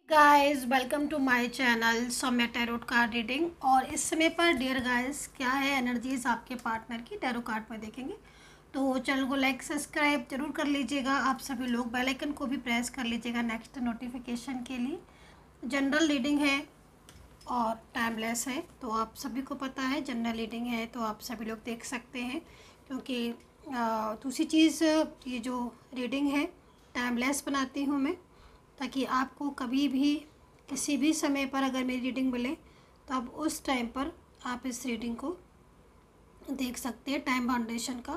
Guys welcome to my channel Soumya tarot card reading. और इस समय पर डियर गाइस क्या है एनर्जीज आपके पार्टनर की टैरो कार्ड में देखेंगे। तो चैनल को लाइक सब्सक्राइब जरूर कर लीजिएगा। आप सभी लोग बेल आइकन को भी प्रेस कर लीजिएगा नेक्स्ट नोटिफिकेशन के लिए। जनरल रीडिंग है और टाइमलेस है, तो आप सभी को पता है जनरल रीडिंग है तो आप सभी लोग देख सकते हैं। क्योंकि दूसरी चीज़ ये जो रीडिंग है टाइमलेस बनाती हूँ मैं, ताकि आपको कभी भी किसी भी समय पर अगर मेरी रीडिंग मिले तो आप उस टाइम पर आप इस रीडिंग को देख सकते हैं। टाइम बाउंडेशन का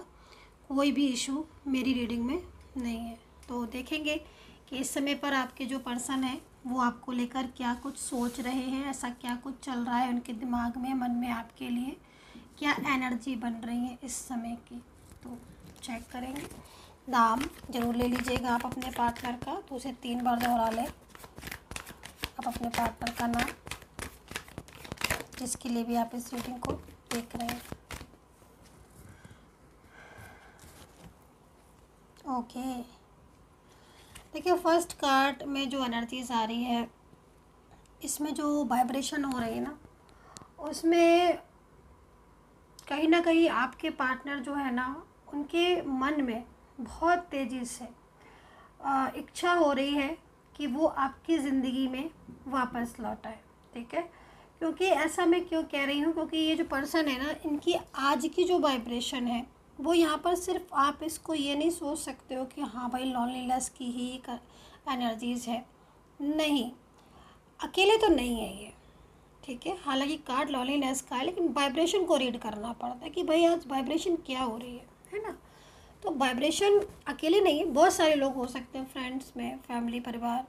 कोई भी इशू मेरी रीडिंग में नहीं है। तो देखेंगे कि इस समय पर आपके जो पर्सन है वो आपको लेकर क्या कुछ सोच रहे हैं, ऐसा क्या कुछ चल रहा है उनके दिमाग में, मन में, आपके लिए क्या एनर्जी बन रही है इस समय की। तो चेक करेंगे। नाम जरूर ले लीजिएगा आप अपने पार्टनर का, तो उसे 3 बार दोहरा लें। आप अपने पार्टनर का नाम जिसके लिए भी आप इस रीडिंग को देख रहे हैं। ओके, देखिए फर्स्ट कार्ड में जो एनर्जीज आ रही है इसमें जो वाइब्रेशन हो रही है ना, उसमें कहीं ना कहीं आपके पार्टनर जो है ना उनके मन में बहुत तेज़ी से इच्छा हो रही है कि वो आपकी ज़िंदगी में वापस लौट आए। ठीक है, क्योंकि ऐसा मैं क्यों कह रही हूँ, क्योंकि ये जो पर्सन है ना इनकी आज की जो वाइब्रेशन है वो यहाँ पर सिर्फ आप इसको ये नहीं सोच सकते हो कि हाँ भाई लॉनलीनेस की ही एनर्जीज़ है। नहीं, अकेले तो नहीं है ये। ठीक है, हालांकि कार्ड लॉनलीनेस का है लेकिन वाइब्रेशन को रीड करना पड़ता है कि भाई आज वाइब्रेशन क्या हो रही है ना। तो वाइब्रेशन अकेले नहीं है, बहुत सारे लोग हो सकते हैं, फ्रेंड्स में, फैमिली, परिवार,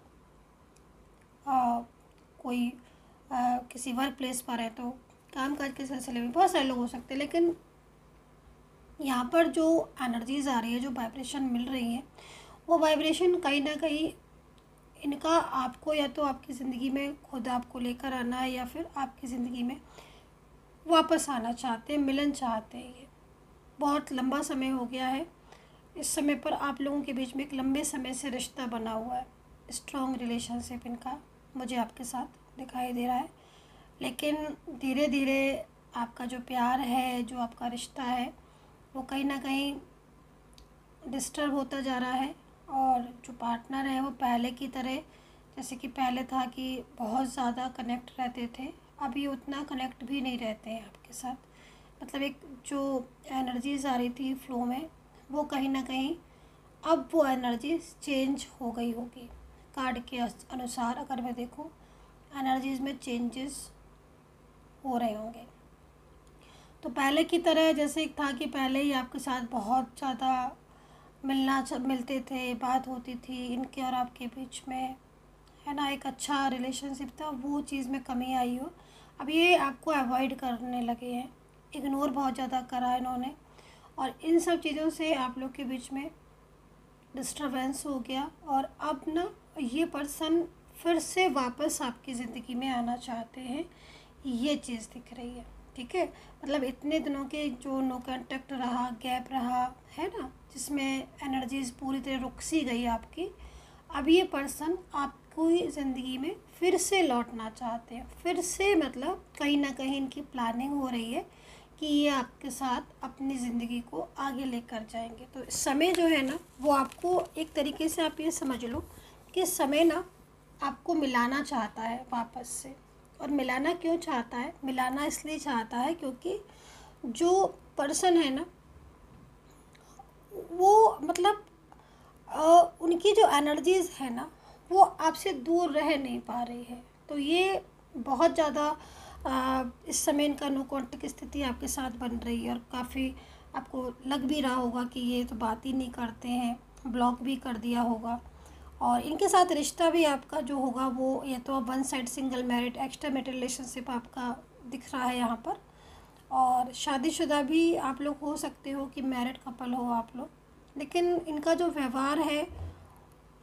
कोई किसी वर्क प्लेस पर है तो काम काज के सिलसिले में बहुत सारे लोग हो सकते हैं। लेकिन यहाँ पर जो एनर्जीज आ रही है, जो वाइब्रेशन मिल रही है, वो वाइब्रेशन कहीं ना कहीं इनका आपको या तो आपकी ज़िंदगी में खुद आपको लेकर आना है या फिर आपकी ज़िंदगी में वापस आना चाहते हैं, मिलन चाहते हैं। ये बहुत लंबा समय हो गया है, इस समय पर आप लोगों के बीच में एक लंबे समय से रिश्ता बना हुआ है, स्ट्रॉन्ग रिलेशनशिप इनका मुझे आपके साथ दिखाई दे रहा है। लेकिन धीरे धीरे आपका जो प्यार है, जो आपका रिश्ता है, वो कहीं ना कहीं डिस्टर्ब होता जा रहा है। और जो पार्टनर है वो पहले की तरह, जैसे कि पहले था कि बहुत ज़्यादा कनेक्ट रहते थे, अभी उतना कनेक्ट भी नहीं रहते हैं आपके साथ। मतलब एक जो एनर्जीज आ रही थी फ्लो में, वो कहीं ना कहीं अब वो एनर्जी चेंज हो गई होगी। कार्ड के अनुसार अगर मैं देखूं, एनर्जीज में चेंजेस हो रहे होंगे। तो पहले की तरह जैसे एक था कि पहले ही आपके साथ बहुत ज़्यादा मिलते थे, बात होती थी इनके और आपके बीच में, है ना, एक अच्छा रिलेशनशिप था, वो चीज़ में कमी आई हो। अब ये आपको अवॉइड करने लगे हैं, इग्नोर बहुत ज़्यादा करा इन्होंने, और इन सब चीज़ों से आप लोग के बीच में डिस्टर्बेंस हो गया। और अब ना ये पर्सन फिर से वापस आपकी ज़िंदगी में आना चाहते हैं, ये चीज़ दिख रही है। ठीक है, मतलब इतने दिनों के जो नो कांटेक्ट रहा, गैप रहा है ना, जिसमें एनर्जीज पूरी तरह रुक सी गई आपकी, अब ये पर्सन आपको ज़िंदगी में फिर से लौटना चाहते हैं। फिर से मतलब कहीं ना कहीं इनकी प्लानिंग हो रही है कि ये आपके साथ अपनी ज़िंदगी को आगे लेकर जाएंगे। तो समय जो है ना वो आपको एक तरीके से आप ये समझ लो कि समय ना आपको मिलाना चाहता है वापस से। और मिलाना क्यों चाहता है? मिलाना इसलिए चाहता है क्योंकि जो पर्सन है ना वो मतलब उनकी जो एनर्जीज़ है ना वो आपसे दूर रह नहीं पा रही है। तो ये बहुत ज़्यादा इस समय इनका नो कॉन्टेक्ट की स्थिति आपके साथ बन रही है। और काफ़ी आपको लग भी रहा होगा कि ये तो बात ही नहीं करते हैं, ब्लॉक भी कर दिया होगा। और इनके साथ रिश्ता भी आपका जो होगा वो या तो one side single married extra marital relationship आपका दिख रहा है यहाँ पर। और शादीशुदा भी आप लोग हो सकते हो कि मैरिड कपल हो आप लोग, लेकिन इनका जो व्यवहार है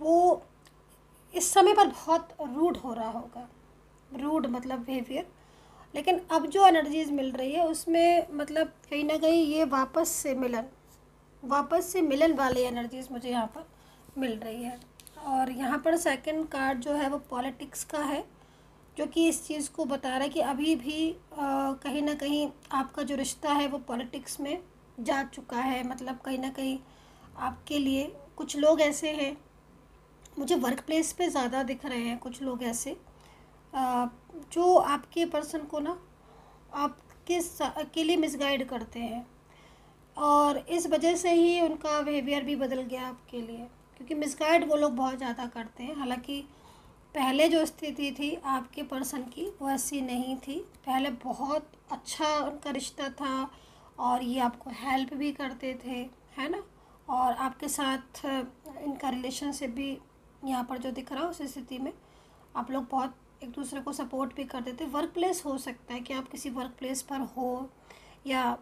वो इस समय पर बहुत रूड हो रहा होगा। रूड मतलब बिहेवियर। लेकिन अब जो एनर्जीज मिल रही है उसमें मतलब कहीं ना कहीं ये वापस से मिलन वाली एनर्जीज मुझे यहाँ पर मिल रही है। और यहाँ पर सेकंड कार्ड जो है वो पॉलिटिक्स का है, जो कि इस चीज़ को बता रहा है कि अभी भी कहीं ना कहीं आपका जो रिश्ता है वो पॉलिटिक्स में जा चुका है। मतलब कहीं ना कहीं आपके लिए कुछ लोग ऐसे हैं, मुझे वर्क प्लेस पे ज़्यादा दिख रहे हैं कुछ लोग ऐसे जो आपके पर्सन को ना आपके लिए मिसगाइड करते हैं, और इस वजह से ही उनका बिहेवियर भी बदल गया आपके लिए, क्योंकि मिसगाइड वो लोग बहुत ज़्यादा करते हैं। हालांकि पहले जो स्थिति थी आपके पर्सन की वो ऐसी नहीं थी, पहले बहुत अच्छा उनका रिश्ता था और ये आपको हेल्प भी करते थे, है ना। और आपके साथ इनका रिलेशनशिप भी यहाँ पर जो दिख रहा है उस स्थिति में आप लोग बहुत एक दूसरे को सपोर्ट भी करते थे। वर्क प्लेस हो सकता है कि आप किसी वर्क प्लेस पर हो या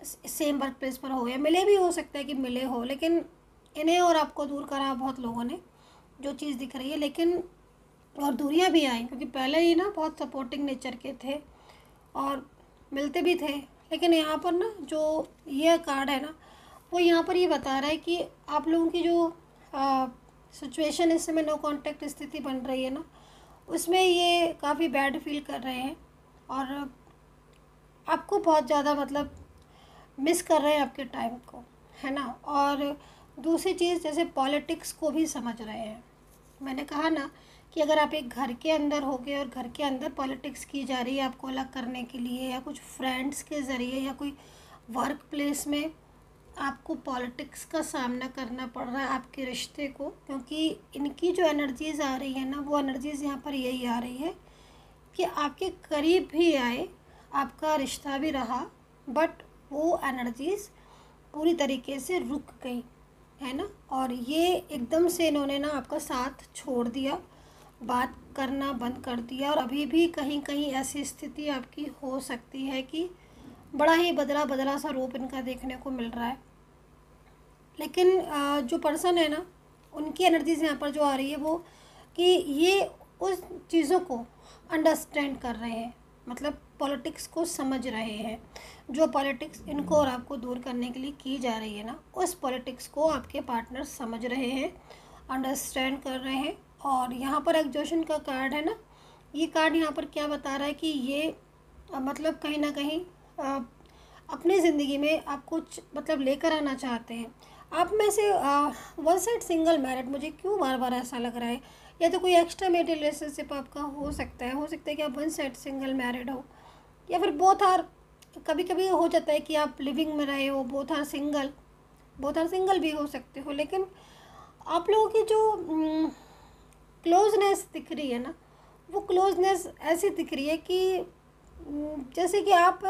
सेम वर्क प्लेस पर हो, या मिले भी हो सकता है कि मिले हो, लेकिन इन्हें और आपको दूर करा बहुत लोगों ने, जो चीज़ दिख रही है। लेकिन और दूरियां भी आई, क्योंकि पहले ही ना बहुत सपोर्टिंग नेचर के थे और मिलते भी थे। लेकिन यहाँ पर ना जो ये कार्ड है ना वो यहाँ पर ये बता रहा है कि आप लोगों की जो सिचुएशन इस समय नो कांटेक्ट स्थिति बन रही है ना, उसमें ये काफ़ी बैड फील कर रहे हैं और आपको बहुत ज़्यादा मतलब मिस कर रहे हैं आपके टाइम को, है ना। और दूसरी चीज़, जैसे पॉलिटिक्स को भी समझ रहे हैं। मैंने कहा ना कि अगर आप एक घर के अंदर होगे और घर के अंदर पॉलिटिक्स की जा रही है आपको अलग करने के लिए, या कुछ फ्रेंड्स के ज़रिए, या कोई वर्क प्लेस में आपको पॉलिटिक्स का सामना करना पड़ रहा है आपके रिश्ते को, क्योंकि इनकी जो एनर्जीज़ आ रही है ना वो एनर्जीज़ यहाँ पर यही आ रही है कि आपके करीब भी आए, आपका रिश्ता भी रहा, बट वो एनर्जीज़ पूरी तरीके से रुक गई, है ना। और ये एकदम से इन्होंने ना आपका साथ छोड़ दिया, बात करना बंद कर दिया, और अभी भी कहीं कहीं ऐसी स्थिति आपकी हो सकती है कि बड़ा ही बदला बदला सा रूप इनका देखने को मिल रहा है। लेकिन जो पर्सन है ना उनकी एनर्जीज यहाँ पर जो आ रही है वो कि ये उस चीज़ों को अंडरस्टैंड कर रहे हैं, मतलब पॉलिटिक्स को समझ रहे हैं। जो पॉलिटिक्स इनको और आपको दूर करने के लिए की जा रही है ना, उस पॉलिटिक्स को आपके पार्टनर समझ रहे हैं, अंडरस्टैंड कर रहे हैं। और यहाँ पर एग्जॉशन का कार्ड है ना, ये कार्ड यहाँ पर क्या बता रहा है कि ये मतलब कहीं ना कहीं अपनी ज़िंदगी में आप कुछ मतलब लेकर आना चाहते हैं। आप में से वन साइड सिंगल मैरिड, मुझे क्यों बार बार ऐसा लग रहा है, या तो कोई एक्स्ट्रा मैरिड रिलेशनशिप आपका हो सकता है कि आप वन साइड सिंगल मैरिड हो, या फिर बोथ आर, कभी कभी हो जाता है कि आप लिविंग में रहे हो, बोथ आर सिंगल भी हो सकते हो। लेकिन आप लोगों की जो क्लोजनेस दिख रही है ना, वो क्लोजनेस ऐसी दिख रही है कि जैसे कि आप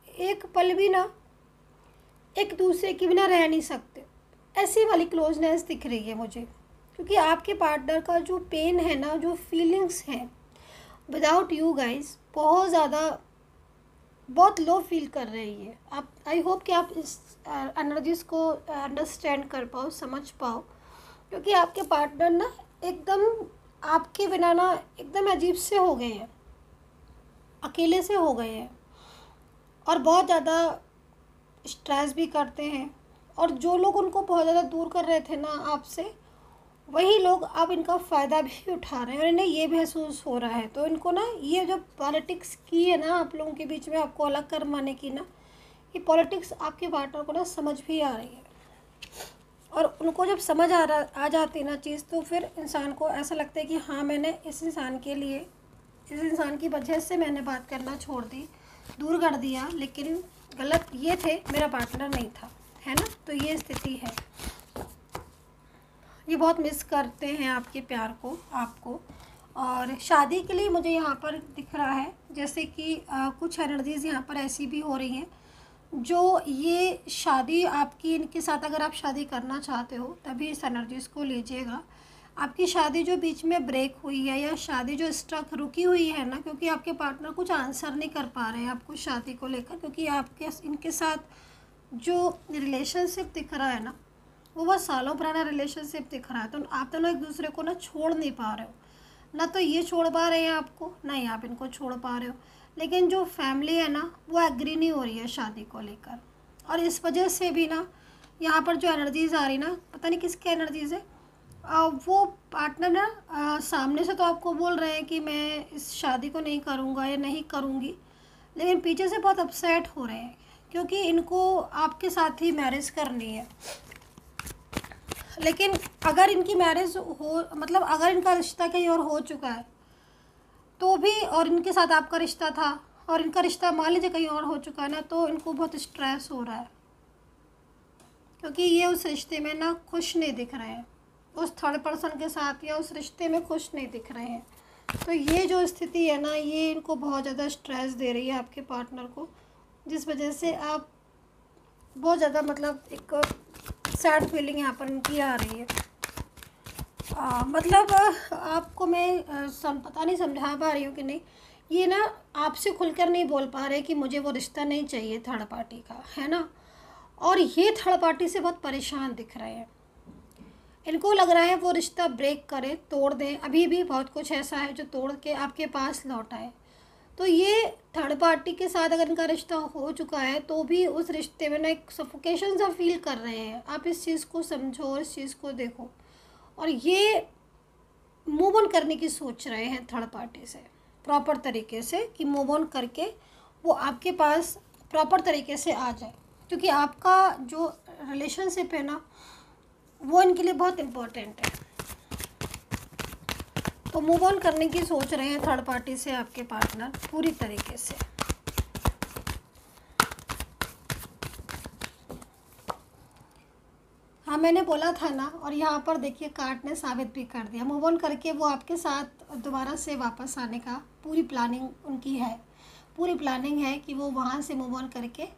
एक पल भी ना एक दूसरे के बिना रह नहीं सकते, ऐसी वाली क्लोजनेस दिख रही है मुझे। क्योंकि आपके पार्टनर का जो पेन है ना, जो फीलिंग्स हैं विदाउट यू गाइस, बहुत ज़्यादा बहुत लो फील कर रही है। आप आई होप कि आप इस एनर्जीज़ को अंडरस्टैंड कर पाओ, समझ पाओ, क्योंकि आपके पार्टनर ना एकदम आपके बिना ना एकदम अजीब से हो गए हैं, अकेले से हो गए हैं, और बहुत ज़्यादा स्ट्रेस भी करते हैं। और जो लोग उनको बहुत ज़्यादा दूर कर रहे थे ना आपसे, वही लोग अब इनका फ़ायदा भी उठा रहे हैं और इन्हें ये महसूस हो रहा है। तो इनको ना ये जो पॉलिटिक्स की है ना आप लोगों के बीच में आपको अलग करवाने की ना, ये पॉलिटिक्स आपके पार्टनर को ना समझ भी आ रही है। और उनको जब समझ आ जाती ना चीज़, तो फिर इंसान को ऐसा लगता है कि हाँ, मैंने इस इंसान के लिए, इस इंसान की वजह से मैंने बात करना छोड़ दी, दूर कर दिया, लेकिन गलत ये थे, मेरा पार्टनर नहीं था, है ना। तो ये स्थिति है, ये बहुत मिस करते हैं आपके प्यार को, आपको। और शादी के लिए मुझे यहाँ पर दिख रहा है जैसे कि कुछ एनर्जीज़ यहाँ पर ऐसी भी हो रही हैं जो ये शादी आपकी, इनके साथ अगर आप शादी करना चाहते हो तभी इस एनर्जीज़ को लीजिएगा। आपकी शादी जो बीच में ब्रेक हुई है, या शादी जो स्टक रुकी हुई है ना, क्योंकि आपके पार्टनर कुछ आंसर नहीं कर पा रहे हैं आपको शादी को लेकर, क्योंकि आपके इनके साथ जो रिलेशनशिप दिख रहा है ना वो बहुत सालों पुराना रिलेशनशिप दिख रहा है। तो आप दोनों एक दूसरे को ना छोड़ नहीं पा रहे हो, ना तो ये छोड़ पा रहे हैं आपको, ना ही आप इनको छोड़ पा रहे हो। लेकिन जो फैमिली है ना वो एग्री नहीं हो रही है शादी को लेकर, और इस वजह से भी ना यहाँ पर जो एनर्जीज़ आ रही ना, पता नहीं किसकी एनर्जीज़ है, वो पार्टनर ना सामने से तो आपको बोल रहे हैं कि मैं इस शादी को नहीं करूँगा या नहीं करूँगी, लेकिन पीछे से बहुत अपसेट हो रहे हैं क्योंकि इनको आपके साथ ही मैरिज करनी है। लेकिन अगर इनकी मैरिज हो, मतलब अगर इनका रिश्ता कहीं और हो चुका है तो भी, और इनके साथ आपका रिश्ता था और इनका रिश्ता मान लीजिए कहीं और हो चुका है ना, तो इनको बहुत स्ट्रेस हो रहा है क्योंकि ये उस रिश्ते में ना खुश नहीं दिख रहे हैं, उस थर्ड पर्सन के साथ या उस रिश्ते में खुश नहीं दिख रहे हैं। तो ये जो स्थिति है ना, ये इनको बहुत ज़्यादा स्ट्रेस दे रही है आपके पार्टनर को, जिस वजह से आप बहुत ज़्यादा मतलब एक सैड फीलिंग यहाँ पर इनकी आ रही है। मतलब आपको मैं पता नहीं समझा पा रही हूँ कि नहीं, ये ना आपसे खुलकर नहीं बोल पा रहे कि मुझे वो रिश्ता नहीं चाहिए थर्ड पार्टी का, है ना। और ये थर्ड पार्टी से बहुत परेशान दिख रहे हैं, इनको लग रहा है वो रिश्ता ब्रेक करे, तोड़ दें। अभी भी बहुत कुछ ऐसा है जो तोड़ के आपके पास लौट आए। तो ये थर्ड पार्टी के साथ अगर इनका रिश्ता हो चुका है तो भी उस रिश्ते में ना एक सफोकेशन सा फील कर रहे हैं। आप इस चीज़ को समझो, इस चीज़ को देखो, और ये मूव ऑन करने की सोच रहे हैं थर्ड पार्टी से प्रॉपर तरीके से, कि मूव ऑन करके वो आपके पास प्रॉपर तरीके से आ जाए, क्योंकि आपका जो रिलेशनशिप है ना वो इनके लिए बहुत इम्पोर्टेंट है। तो मूव ऑन करने की सोच रहे हैं थर्ड पार्टी से आपके पार्टनर पूरी तरीके से। हाँ, मैंने बोला था ना, और यहाँ पर देखिए कार्ड ने साबित भी कर दिया। मूव ऑन करके वो आपके साथ दोबारा से वापस आने का पूरी प्लानिंग उनकी है, पूरी प्लानिंग है कि वो वहाँ से मूव ऑन करके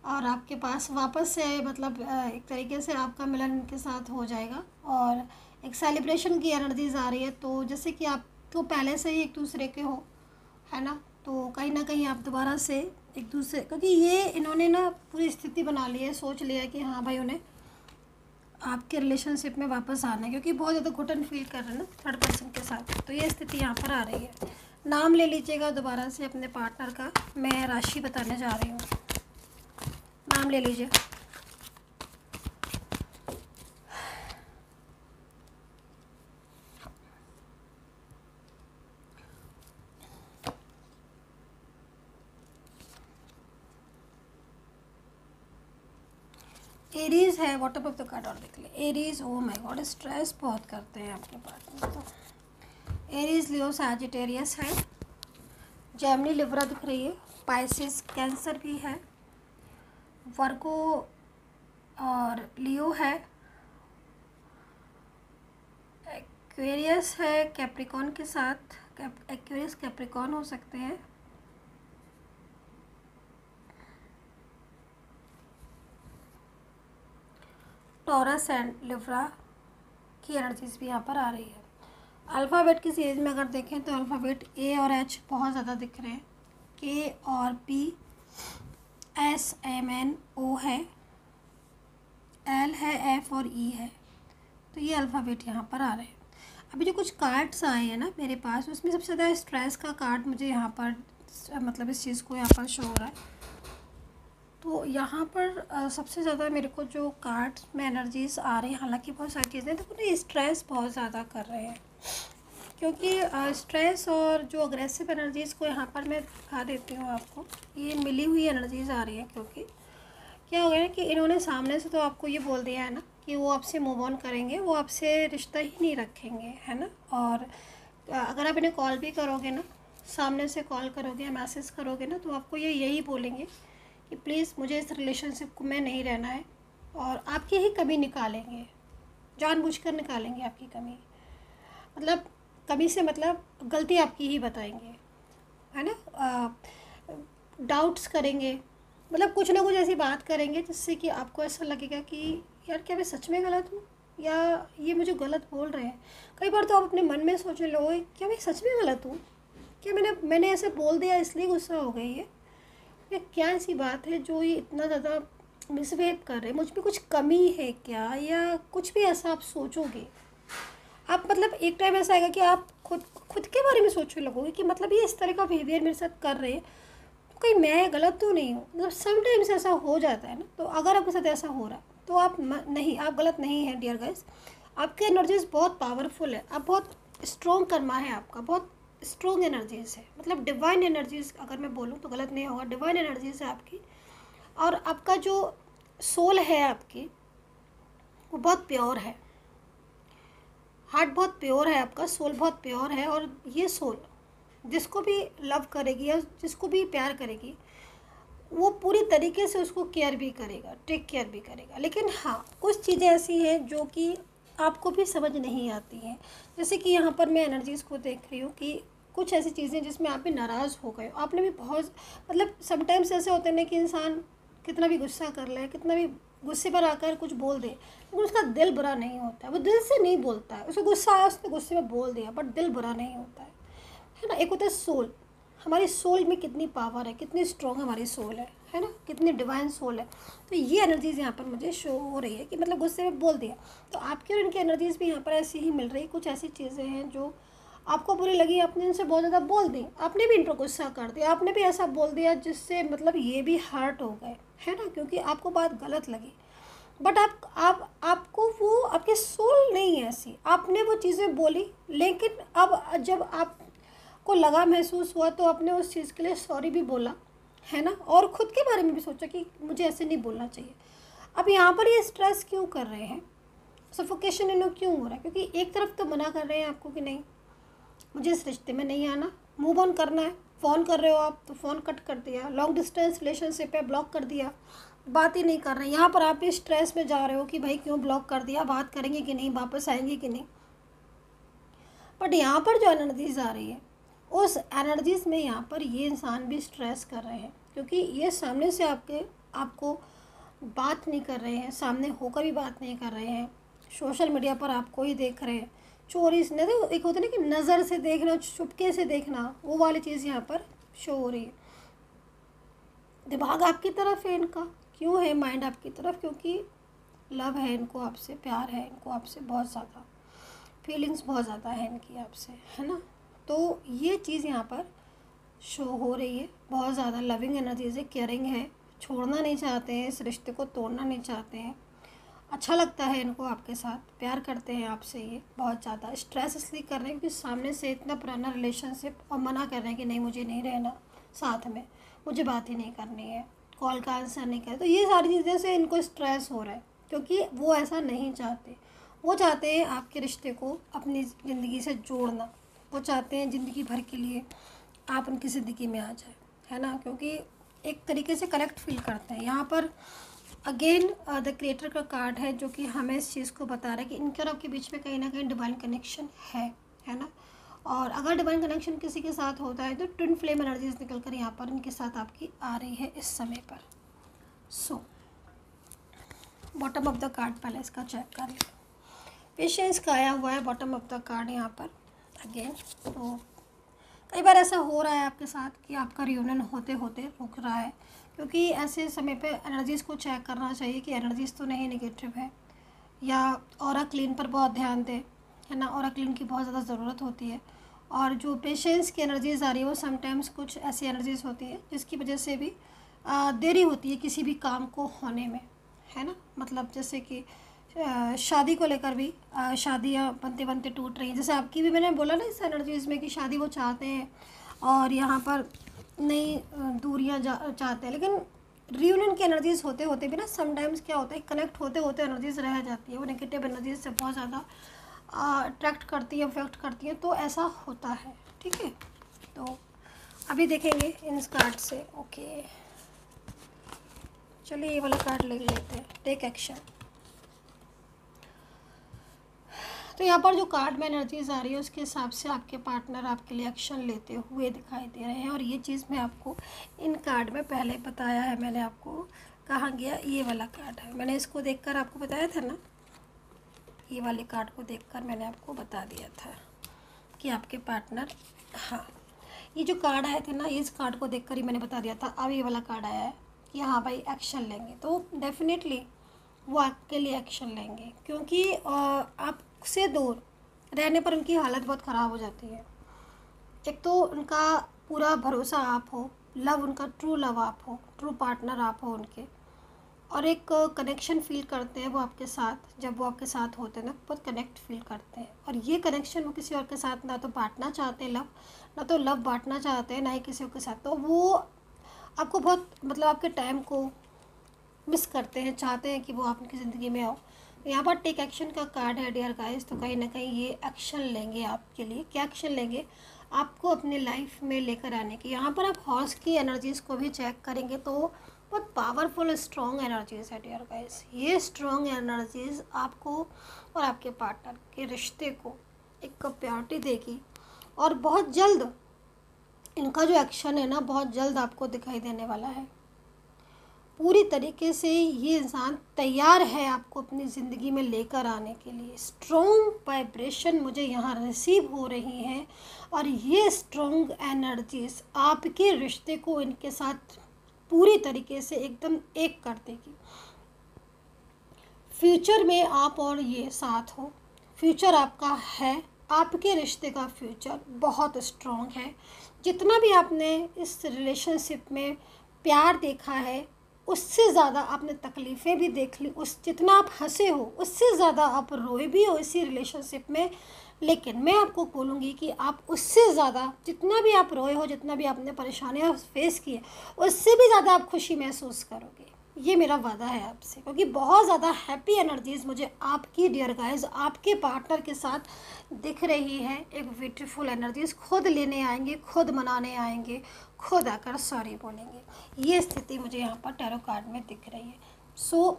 और आपके पास वापस से, मतलब एक तरीके से आपका मिलन उनके साथ हो जाएगा। और एक सेलिब्रेशन की एनर्जीज आ रही है, तो जैसे कि आप तो पहले से ही एक दूसरे के हो, है ना, तो कहीं ना कहीं आप दोबारा से एक दूसरे, क्योंकि ये इन्होंने ना पूरी स्थिति बना ली है, सोच लिया कि हाँ भाई उन्हें आपके रिलेशनशिप में वापस आना है, क्योंकि बहुत ज़्यादा घुटन फील कर रहे हैं ना थर्ड पर्सन के साथ। तो ये स्थिति यहाँ पर आ रही है। नाम ले लीजिएगा दोबारा से अपने पार्टनर का, मैं राशि बताने जा रही हूँ। नाम ले लीजिए। एरीज है, बॉटम ऑफ द कार्ड और देख ले। Aries, oh my God, stress बहुत करते हैं आपके पार्टनर तो। एरीज, लियो, सैजिटेरियस है, जेमिनी, लिब्रा दिख रही है, पाइसिस, कैंसर भी है, वर्गो और लियो है, एक्वेरियस है कैप्रिकॉन के साथ, एक्वेरियस कैप्रिकॉन हो सकते हैं, टॉरस एंड लिब्रा की एनर्जीज भी यहाँ पर आ रही है। अल्फ़ाबेट की सीरीज में अगर देखें तो अल्फ़ाबेट ए और एच बहुत ज़्यादा दिख रहे हैं, के और पी, एस, एम, एन, ओ है, एल है, एफ और ई है। तो ये अल्फ़ाबेट यहाँ पर आ रहे हैं। अभी जो कुछ कार्ड्स आए हैं ना मेरे पास, उसमें सबसे ज़्यादा स्ट्रेस का कार्ड मुझे यहाँ पर, मतलब इस चीज़ को यहाँ पर शो हो रहा है। तो यहाँ पर सबसे ज़्यादा मेरे को जो कार्ड्स में एनर्जीज आ रही हैं, हालांकि बहुत सारी चीज़ें, तो ना स्ट्रेस बहुत ज़्यादा कर रहे हैं, क्योंकि स्ट्रेस और जो अग्रेसिव एनर्जीज़ को यहाँ पर मैं दिखा देती हूँ आपको। ये मिली हुई एनर्जीज़ आ रही हैं, क्योंकि क्या हो गया है कि इन्होंने सामने से तो आपको ये बोल दिया है ना कि वो आपसे मूव ऑन करेंगे, वो आपसे रिश्ता ही नहीं रखेंगे, है ना। और अगर आप इन्हें कॉल भी करोगे ना, सामने से कॉल करोगे या मैसेज करोगे ना, तो आपको ये यही बोलेंगे कि प्लीज़ मुझे इस रिलेशनशिप में नहीं रहना है, और आपकी ही कमी निकालेंगे, जानबूझकर निकालेंगे आपकी कमी। मतलब कमी से मतलब गलती आपकी ही बताएंगे, है ना। डाउट्स करेंगे, मतलब कुछ ना कुछ ऐसी बात करेंगे जिससे कि आपको ऐसा लगेगा कि यार क्या मैं सच में गलत हूँ, या ये मुझे गलत बोल रहे हैं। कई बार तो आप अपने मन में सोचने लगोगे, क्या मैं सच में गलत हूँ, क्या मैंने ऐसे बोल दिया इसलिए गुस्सा हो गई है, या क्या ऐसी बात है जो ये इतना ज़्यादा मिसबिहेव कर रहे हैं, मुझ में कुछ कमी है क्या, या कुछ भी ऐसा आप सोचोगे। आप मतलब एक टाइम ऐसा आएगा कि आप खुद के बारे में सोचने लगोगे कि मतलब ये इस तरह का बिहेवियर मेरे साथ कर रहे हैं, तो कहीं मैं गलत तो नहीं हूँ। मतलब समटाइम्स ऐसा हो जाता है ना। तो अगर आपके साथ ऐसा हो रहा है तो आप नहीं, आप गलत नहीं हैं डियर गाइस। आपकी एनर्जीज बहुत पावरफुल है, आप बहुत स्ट्रॉन्ग कर्मा है आपका, बहुत स्ट्रॉन्ग एनर्जीज है, मतलब डिवाइन एनर्जीज अगर मैं बोलूँ तो गलत नहीं होगा, डिवाइन एनर्जीज है आपकी। और आपका जो सोल है आपकी वो बहुत प्योर है, हार्ट बहुत प्योर है आपका, सोल बहुत प्योर है। और ये सोल जिसको भी लव करेगी या जिसको भी प्यार करेगी वो पूरी तरीके से उसको केयर भी करेगा, टेक केयर भी करेगा। लेकिन हाँ, कुछ चीज़ें ऐसी हैं जो कि आपको भी समझ नहीं आती हैं। जैसे कि यहाँ पर मैं एनर्जीज़ को देख रही हूँ कि कुछ ऐसी चीज़ें जिसमें आप भी नाराज़ हो गए, आपने भी बहुत, मतलब समटाइम्स ऐसे होते हैं ना कि इंसान कितना भी गुस्सा कर ले, कितना भी गुस्से पर आकर कुछ बोल दे, लेकिन उसका दिल बुरा नहीं होता है, वो दिल से नहीं बोलता है, उसको गुस्सा आया उसने गुस्से में बोल दिया, बट दिल बुरा नहीं होता है ना। एक होता है सोल, हमारी सोल में कितनी पावर है, कितनी स्ट्रॉन्ग हमारी सोल है ना, कितनी डिवाइन सोल है। तो ये एनर्जीज़ यहाँ पर मुझे शो हो रही है कि मतलब गुस्से में बोल दिया, तो आपकी और इनकी एनर्जीज़ भी यहाँ पर ऐसी ही मिल रही है। कुछ ऐसी चीज़ें हैं जो आपको बुरी लगी, आपने इनसे बहुत ज़्यादा बोल दी, आपने भी इन पर गुस्सा कर दिया, आपने भी ऐसा बोल दिया जिससे मतलब ये भी हर्ट हो गए, है ना, क्योंकि आपको बात गलत लगी। बट आपको वो आपकी सोल नहीं है ऐसी, आपने वो चीज़ें बोली, लेकिन अब जब आपको लगा, महसूस हुआ, तो आपने उस चीज़ के लिए सॉरी भी बोला, है ना, और ख़ुद के बारे में भी सोचा कि मुझे ऐसे नहीं बोलना चाहिए। अब यहाँ पर ये स्ट्रेस क्यों कर रहे हैं, सफोकेशन इन्हों क्यों हो रहा है, क्योंकि एक तरफ तो मना कर रहे हैं आपको कि नहीं मुझे इस रिश्ते में नहीं आना, मूव ऑन करना है। फ़ोन कर रहे हो आप तो फ़ोन कट कर दिया, लॉन्ग डिस्टेंस रिलेशनशिप है ब्लॉक कर दिया, बात ही नहीं कर रहे हैं। यहाँ पर आप भी स्ट्रेस में जा रहे हो कि भाई क्यों ब्लॉक कर दिया, बात करेंगे कि नहीं, वापस आएंगे कि नहीं। बट यहाँ पर जो एनर्जीज आ रही है उस एनर्जीज़ में यहाँ पर ये इंसान भी स्ट्रेस कर रहे हैं, क्योंकि ये सामने से आपको बात नहीं कर रहे हैं, सामने होकर भी बात नहीं कर रहे हैं, सोशल मीडिया पर आपको ही देख रहे हैं, चोरी से नहीं, एक होता है ना कि नज़र से देखना, चुपके से देखना, वो वाली चीज़ यहाँ पर शो हो रही है। दिमाग आपकी तरफ है इनका, क्यों है माइंड आपकी तरफ, क्योंकि लव है इनको आपसे, प्यार है इनको आपसे, बहुत ज़्यादा फीलिंग्स बहुत ज़्यादा है इनकी आपसे, है ना। तो ये चीज़ यहाँ पर शो हो रही है, बहुत ज़्यादा लविंग एनर्जीज है, केयरिंग है, छोड़ना नहीं चाहते हैं, इस रिश्ते को तोड़ना नहीं चाहते हैं, अच्छा लगता है इनको आपके साथ, प्यार करते हैं आपसे, ये बहुत ज़्यादा स्ट्रेस इसलिए कर रहे हैं क्योंकि सामने से इतना पुराना रिलेशनशिप, और मना कर रहे हैं कि नहीं मुझे नहीं रहना साथ में, मुझे बात ही नहीं करनी है, कॉल का आंसर नहीं करे। तो ये सारी चीज़ें से इनको स्ट्रेस हो रहा है, क्योंकि वो ऐसा नहीं चाहते, वो चाहते हैं आपके रिश्ते को अपनी ज़िंदगी से जोड़ना, वो चाहते हैं ज़िंदगी भर के लिए आप उनकी ज़िंदगी में आ जाए, है ना, क्योंकि एक तरीके से कनेक्ट फील करते हैं। यहाँ पर अगेन द क्रिएटर का कार्ड है जो कि हमें इस चीज़ को बता रहा है कि इनके और आपके बीच में कहीं ना कहीं डिवाइन कनेक्शन है ना। और अगर डिवाइन कनेक्शन किसी के साथ होता है तो ट्विन फ्लेम एनर्जीज निकल कर यहाँ पर इनके साथ आपकी आ रही है इस समय पर। So bottom of the card पहले इसका चेक कर लें। पेशेंस का आया हुआ है बॉटम ऑफ द कार्ड यहाँ पर अगेन। तो कई बार ऐसा हो रहा है आपके साथ कि आपका रियूनियन होते होते रुक रहा है, क्योंकि ऐसे समय पे एनर्जीज़ को चेक करना चाहिए कि एनर्जीज़ तो नहीं नेगेटिव है, या ऑरा क्लीन पर बहुत ध्यान दें, है ना, ऑरा क्लीन की बहुत ज़्यादा ज़रूरत होती है। और जो पेशेंस की एनर्जीज़ आ रही है वो समटाइम्स कुछ ऐसी एनर्जीज़ होती है जिसकी वजह से भी देरी होती है किसी भी काम को होने में, है ना। मतलब जैसे कि शादी को लेकर भी शादियाँ बनते बनते टूट रही हैं, जैसे आपकी भी मैंने बोला ना इस एनर्जीज़ में कि शादी वो चाहते हैं और यहाँ पर नई दूरियाँ चाहते हैं, लेकिन रियूनियन की एनर्जीज़ होते होते भी ना समटाइम्स क्या होता है, कनेक्ट होते होते एनर्जीज़ रह जाती है, वो नेगेटिव एनर्जीज से बहुत ज़्यादा अट्रैक्ट करती है, अफेक्ट करती है, तो ऐसा होता है, ठीक है। तो अभी देखेंगे इन कार्ड से। ओके चलिए ये वाला कार्ड ले लेते हैं, टेक एक्शन। तो यहाँ पर जो कार्ड में एनर्जीज आ रही है उसके हिसाब से आपके पार्टनर आपके लिए एक्शन लेते हुए दिखाई दे रहे हैं, और ये चीज़ मैं आपको इन कार्ड में पहले बताया है, मैंने आपको कहाँ गया, ये वाला कार्ड है, मैंने इसको देखकर आपको बताया था ना, ये वाले कार्ड को देखकर मैंने आपको बता दिया था कि आपके पार्टनर, हाँ ये जो कार्ड आए थे ना, इस कार्ड को देखकर ही मैंने बता दिया था। अब ये वाला कार्ड आया है कि हाँ भाई एक्शन लेंगे, तो डेफिनेटली वो आपके लिए एक्शन लेंगे, क्योंकि आपसे दूर रहने पर उनकी हालत बहुत ख़राब हो जाती है। एक तो उनका पूरा भरोसा आप हो, लव उनका ट्रू लव आप हो, ट्रू पार्टनर आप हो उनके, और एक कनेक्शन फील करते हैं वो आपके साथ। जब वो आपके साथ होते हैं ना, बहुत कनेक्ट फील करते हैं। और ये कनेक्शन वो किसी और के साथ ना तो बांटना चाहते हैं लव, ना तो लव बांटना चाहते हैं, ना ही किसी और के साथ। तो वो आपको बहुत मतलब आपके टाइम को मिस करते हैं, चाहते हैं कि वो आपकी ज़िंदगी में आओ। यहाँ पर टेक एक्शन का कार्ड है डियर गाइस, तो कहीं ना कहीं ये एक्शन लेंगे आपके लिए। क्या एक्शन लेंगे? आपको अपने लाइफ में लेकर आने की। यहाँ पर आप हॉर्स की एनर्जीज़ को भी चेक करेंगे तो बहुत पावरफुल स्ट्रॉन्ग एनर्जीज़ है डियर गाइस। ये स्ट्रॉन्ग एनर्जीज़ आपको और आपके पार्टनर के रिश्ते को एक प्योरिटी देगी। और बहुत जल्द इनका जो एक्शन है ना, बहुत जल्द आपको दिखाई देने वाला है। पूरी तरीके से ये इंसान तैयार है आपको अपनी ज़िंदगी में लेकर आने के लिए। स्ट्रॉन्ग वाइब्रेशन मुझे यहाँ रिसीव हो रही हैं और ये स्ट्रॉन्ग एनर्जीज आपके रिश्ते को इनके साथ पूरी तरीके से एकदम एक कर देगी। फ्यूचर में आप और ये साथ हो, फ्यूचर आपका है, आपके रिश्ते का फ्यूचर बहुत स्ट्रॉन्ग है। जितना भी आपने इस रिलेशनशिप में प्यार देखा है, उससे ज़्यादा आपने तकलीफ़ें भी देख ली। जितना आप हंसे हो उससे ज़्यादा आप रोए भी हो इसी रिलेशनशिप में। लेकिन मैं आपको बोलूँगी कि आप उससे ज़्यादा, जितना भी आप रोए हो, जितना भी आपने परेशानियाँ फेस की है, उससे भी ज़्यादा आप खुशी महसूस करोगे। ये मेरा वादा है आपसे, क्योंकि बहुत ज़्यादा हैप्पी एनर्जीज़ मुझे आपकी डियर गाइस आपके पार्टनर के साथ दिख रही है। एक ब्यूटीफुल एनर्जीज़ खुद लेने आएंगे, खुद मनाने आएंगे, खुद आकर सॉरी बोलेंगे। ये स्थिति मुझे यहाँ पर टैरो कार्ड में दिख रही है। सो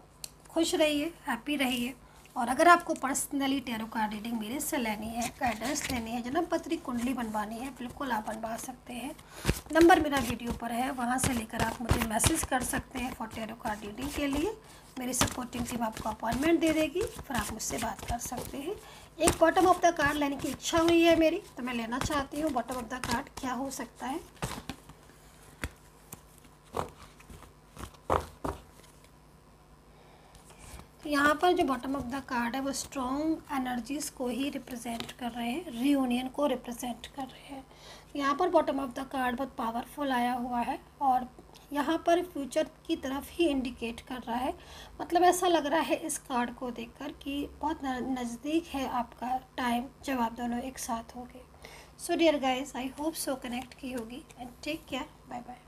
खुश रहिए, हैप्पी रहिए। और अगर आपको पर्सनली टैरो कार्ड रीडिंग मेरे से लेनी है, गाइडेंस लेनी है, जन्म पत्री कुंडली बनवानी है, बिल्कुल आप बनवा सकते हैं। नंबर मेरा वीडियो पर है, वहाँ से लेकर आप मुझे मैसेज कर सकते हैं फॉर टैरो कार्ड रीडिंग के लिए। मेरी सपोर्टिंग टीम आपको अपॉइंटमेंट दे देगी, फिर आप मुझसे बात कर सकते हैं। एक बॉटम ऑफ द कार्ड लेने की इच्छा हुई है मेरी, तो मैं लेना चाहती हूँ। बॉटम ऑफ द कार्ड क्या हो सकता है? यहाँ पर जो बॉटम ऑफ द कार्ड है वो स्ट्रॉन्ग एनर्जीज़ को ही रिप्रेजेंट कर रहे हैं, रीयूनियन को रिप्रेजेंट कर रहे हैं। यहाँ पर बॉटम ऑफ द कार्ड बहुत पावरफुल आया हुआ है और यहाँ पर फ्यूचर की तरफ ही इंडिकेट कर रहा है। मतलब ऐसा लग रहा है इस कार्ड को देखकर कि बहुत नज़दीक है आपका टाइम जब आप दोनों एक साथ होंगे। So dear guys, I hope so connect की होगी and take care, bye bye.